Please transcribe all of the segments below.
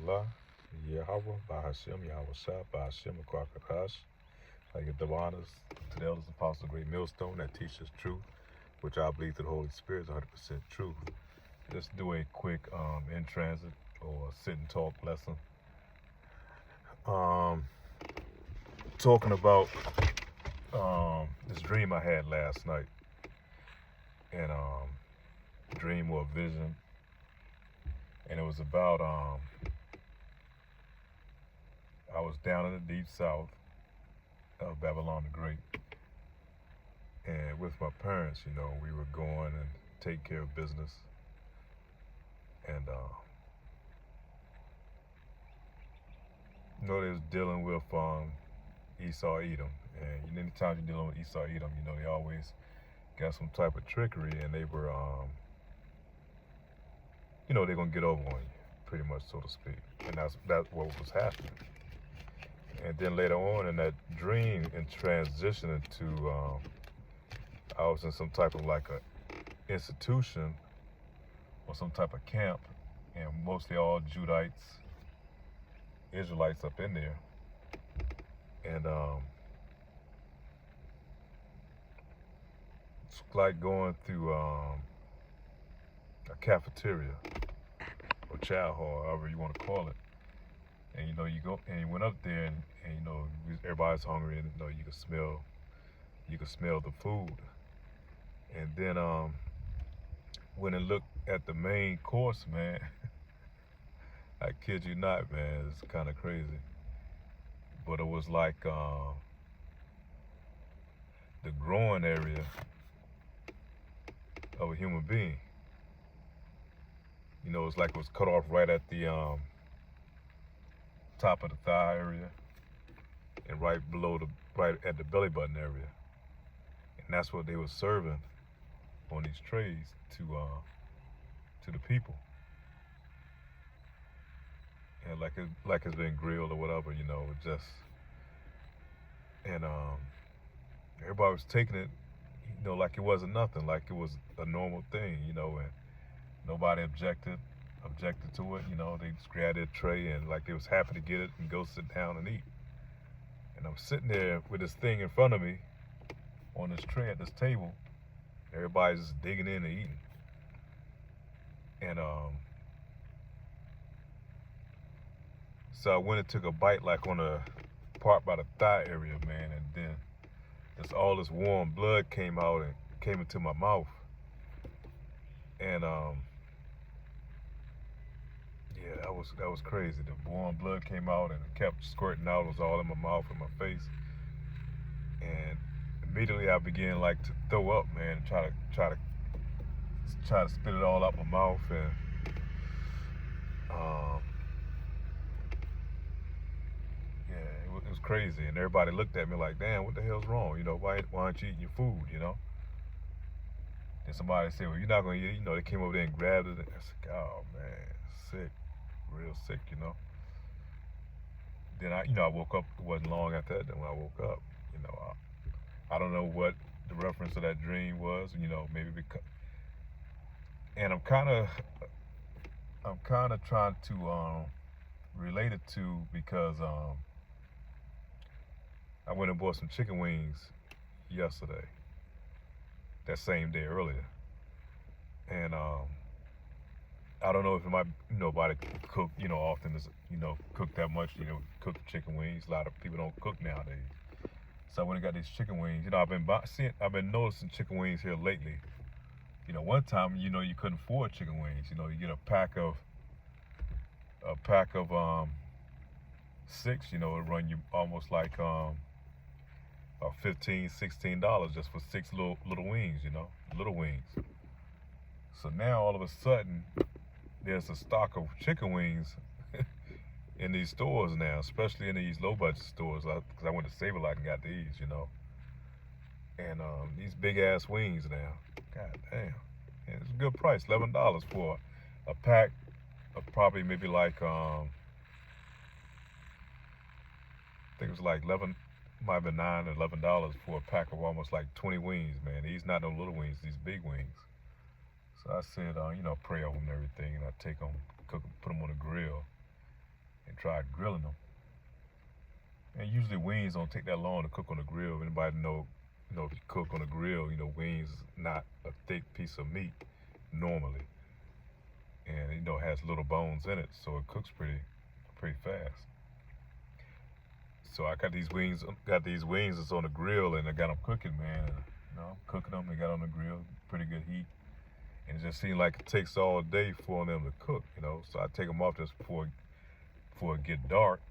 Allah, Yahweh, Bahashem, Yahweh Shah, Bahashem, Kwakatash. I give the honors to the elders, apostles, great millstone that teaches truth, which I believe through the Holy Spirit is 100% truth. Just do a quick in transit or sit and talk lesson. Talking about this dream I had last night, and dream or vision, and it was about I was down in the deep south of Babylon the Great, and with my parents, we were going and take care of business, and they was dealing with Esau Edom, and anytime you're dealing with Esau Edom, they always got some type of trickery, and they were they're gonna get over on you, pretty much, so to speak, and that's what was happening. And then later on in that dream, in transitioning to, I was in some type of like a institution or some type of camp, and mostly all Judites, Israelites up in there, and it's like going through a cafeteria or chow hall, however you want to call it. And you go and you went up there, and everybody's hungry, and you could smell the food. And then when I looked at the main course, man, I kid you not, man, it's kind of crazy. But it was like the growing area of a human being. It's like it was cut off right at the top of the thigh area, and right at the belly button area, and that's what they were serving on these trays to the people, and like it's been grilled or whatever, just, and everybody was taking it, like it wasn't nothing, like it was a normal thing, and nobody objected to it. They just grabbed their tray and like they was happy to get it and go sit down and eat. And I'm sitting there with this thing in front of me on this tray at this table. Everybody's just digging in and eating. And so I went and took a bite, like on the part by the thigh area, man, and then all this warm blood came out and came into my mouth. And yeah, that was crazy. The warm blood came out and it kept squirting out. It was all in my mouth and my face. And immediately I began like to throw up, man, and try to spit it all out my mouth. And yeah, it was crazy. And everybody looked at me like, damn, what the hell's wrong? Why aren't you eating your food? And somebody said, well, you're not gonna eat it. They came over there and grabbed it. And I said, oh man, sick. Real sick, Then I woke up. It wasn't long after that. Then when I woke up, I don't know what the reference to that dream was. Maybe because, and I'm kind of trying to relate it to, because I went and bought some chicken wings yesterday. That same day earlier, and I don't know if it might, nobody cook, often is, cook that much, cook chicken wings. A lot of people don't cook nowadays. So I went and got these chicken wings. I've been noticing chicken wings here lately. One time, you couldn't afford chicken wings. You get a pack of 6, it run you almost like $15, $16 just for 6 little wings, little wings. So now all of a sudden, there's a stock of chicken wings in these stores now, especially in these low budget stores, because I went to Save A Lot and got these, and these big ass wings now. God damn. And it's a good price, $11 for a pack of probably maybe like, I think it was like 11, might have been $9 or $11 for a pack of almost like 20 wings, man. These not no little wings, these big wings. So I said, pray over them and everything, and I take them, cook them, put them on the grill. tried grilling them. And usually wings don't take that long to cook on the grill. Anybody know, if you cook on a grill, wings is not a thick piece of meat normally, and it has little bones in it, so it cooks pretty fast. So I got these wings that's on the grill, and I got them cooking, man. And, I'm cooking them. They got on the grill, pretty good heat, and it just seems like it takes all day for them to cook, So I take them off just before it get dark.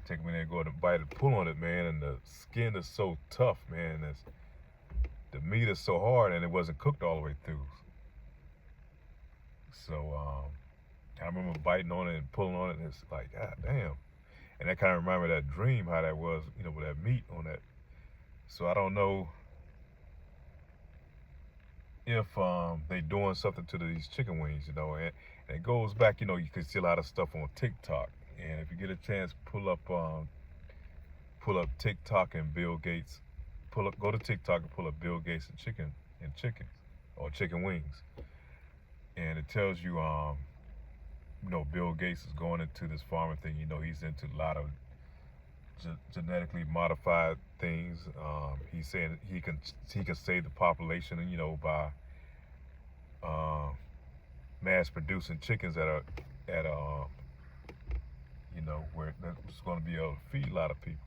Take them in there, go to bite and pull on it, man, and the skin is so tough, man. The meat is so hard, and it wasn't cooked all the way through. So I remember biting on it and pulling on it, and it's like, God damn. And that kind of reminded me of that dream, how that was, with that meat on that. So I don't know if they doing something to these chicken wings, and it goes back, you can see a lot of stuff on TikTok. And if you get a chance, pull up TikTok and Bill Gates. Go to TikTok and pull up Bill Gates and chicken or chicken wings. And it tells you, Bill Gates is going into this farming thing. He's into a lot of genetically modified things. He's saying he can save the population, by mass producing chickens at where it's going to be able to feed a lot of people.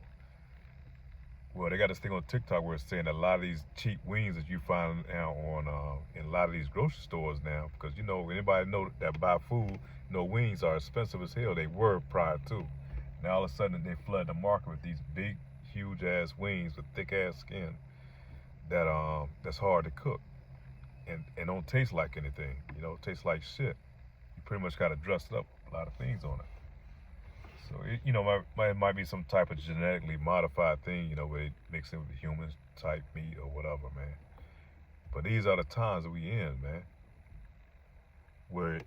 Well, they got this thing on TikTok where it's saying that a lot of these cheap wings that you find now on in a lot of these grocery stores now, because anybody know that buy food, wings are expensive as hell. They were prior to. Now all of a sudden they flood the market with these big, huge ass wings with thick ass skin that's hard to cook and don't taste like anything. It tastes like shit. You pretty much got to dress it up a lot of things on it. So it might be some type of genetically modified thing, where it mix in with human type meat or whatever, man. But these are the times that we in, man, where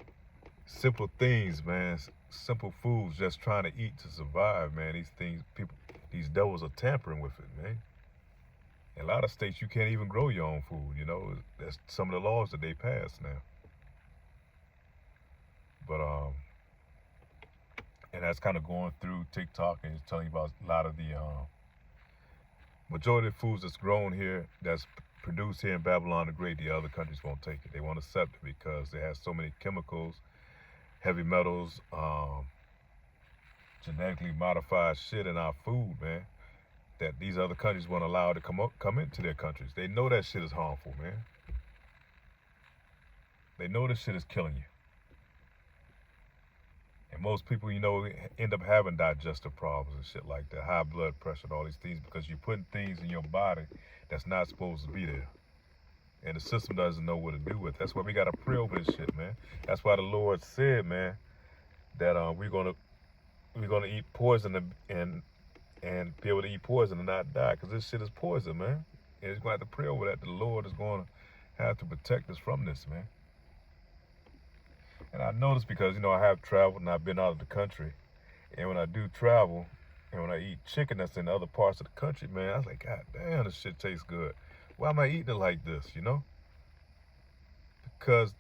simple things, man, simple foods, just trying to eat to survive, man. These devils are tampering with it, man. In a lot of states, you can't even grow your own food. That's some of the laws that they passed now. But and that's kind of going through TikTok and it's telling you about a lot of the majority of foods that's grown here, that's produced here in Babylon the Great. The other countries won't take it. They won't accept it because it has so many chemicals, heavy metals, genetically modified shit in our food, man, that these other countries won't allow to come into their countries. They know that shit is harmful, man. They know this shit is killing you. And most people, end up having digestive problems and shit like that, high blood pressure and all these things, because you're putting things in your body that's not supposed to be there. And the system doesn't know what to do with it. That's why we got to pray over this shit, man. That's why the Lord said, man, that we're gonna eat poison and be able to eat poison and not die, because this shit is poison, man. And he's going to have to pray over that. The Lord is going to have to protect us from this, man. And I noticed because, I have traveled and I've been out of the country. And when I do travel and when I eat chicken that's in other parts of the country, man, I was like, God damn, this shit tastes good. Why am I eating it like this, Because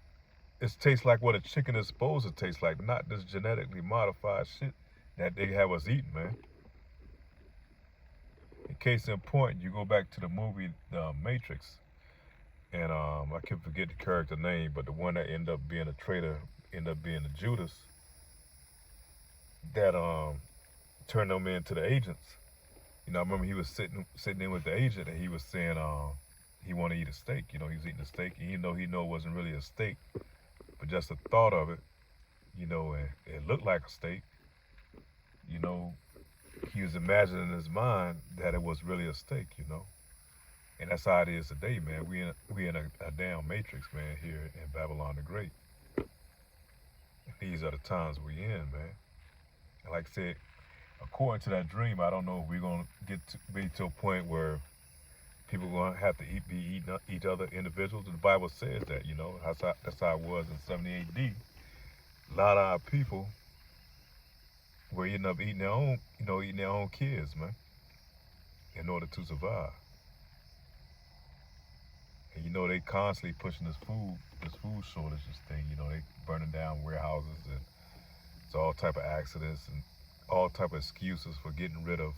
it tastes like what a chicken is supposed to taste like, not this genetically modified shit that they have us eating, man. In case in point, you go back to the movie The Matrix. And I can forget the character name, but the one that ended up being a traitor, ended up being the Judas, that turned them into the agents. I remember he was sitting in with the agent, and he was saying he wanted to eat a steak. He was eating a steak, and even though he knew it wasn't really a steak, but just the thought of it, and it looked like a steak, he was imagining in his mind that it was really a steak, And that's how it is today, man. We in a damn matrix, man, here in Babylon the Great. And these are the times we in, man. And like I said, according to that dream, I don't know if we're gonna be to a point where people are gonna have to be eating each other individuals. And the Bible says that, that's how it was in 70 AD. A lot of our people were eating their own kids, man, in order to survive. And they constantly pushing this food shortage thing. They burning down warehouses, and it's all type of accidents and all type of excuses for getting rid of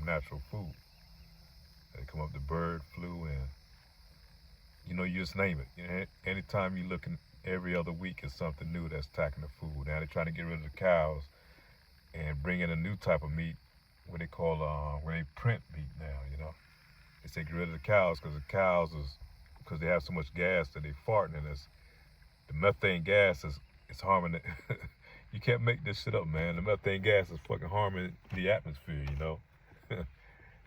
natural food. They come up with bird flu and you just name it. Anytime you look in every other week is something new that's attacking the food. Now they're trying to get rid of the cows and bring in a new type of meat, what they call where they print meat now. They say get rid of the cows because because they have so much gas that they farting, and the methane gas is harming it. You can't make this shit up, man. The methane gas is fucking harming the atmosphere.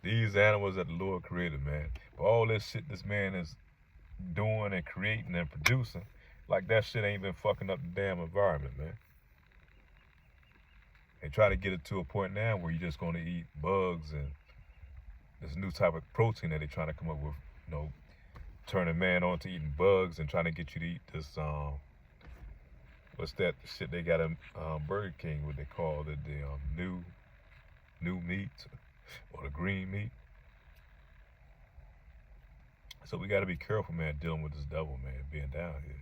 These animals that the Lord created, man. But all this shit this man is doing and creating and producing, like that shit ain't been fucking up the damn environment, man. They try to get it to a point now where you're just gonna eat bugs and this new type of protein that they're trying to come up with, turning man on to eating bugs and trying to get you to eat this what's that shit they got in Burger King, what they call it, the new meat or the green meat. So we got to be careful, man, dealing with this devil, man, being down here.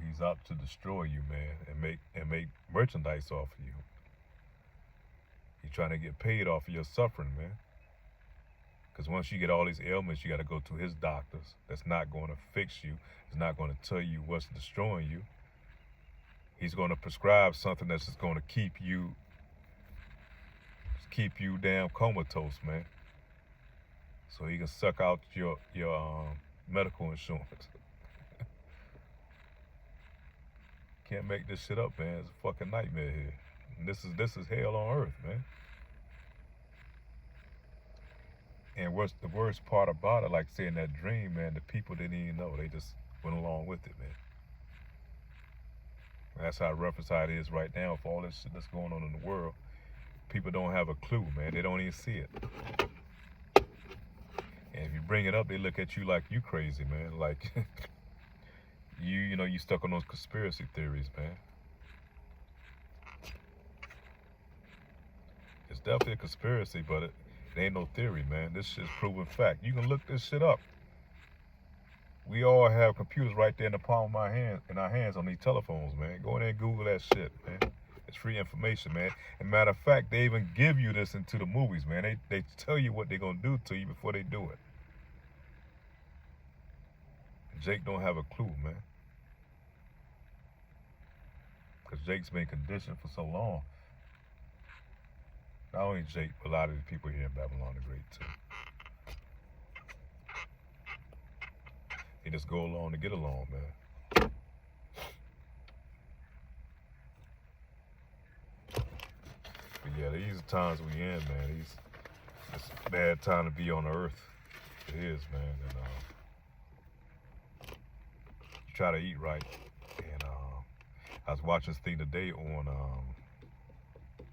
He's out to destroy you, man, and make merchandise off of you. He's trying to get paid off of your suffering, man. Because once you get all these ailments, you got to go to his doctors. That's not going to fix you. It's not going to tell you what's destroying you. He's going to prescribe something that's just going to keep you damn comatose, man. So he can suck out your medical insurance. Can't make this shit up, man. It's a fucking nightmare here. And this is hell on earth, man. And what's the worst part about it, like saying that dream, man, the people didn't even know. They just went along with it, man. That's how rough it is right now with all this shit that's going on in the world. People don't have a clue, man. They don't even see it. And if you bring it up, they look at you like you crazy, man. Like you stuck on those conspiracy theories, man. It's definitely a conspiracy, but it ain't no theory, man. This shit's proven fact. You can look this shit up. We all have computers right there in the palm of our hands on these telephones, man. Go in there and Google that shit, man. It's free information, man. And matter of fact, they even give you this into the movies, man. They tell you what they're gonna do to you before they do it. Jake don't have a clue, man. Because Jake's been conditioned for so long. Not only Jake, but a lot of the people here in Babylon the Great, too. They just go along to get along, man. But yeah, these are times we in, man. It's a bad time to be on the earth. It is, man. And you try to eat right. And I was watching this thing today on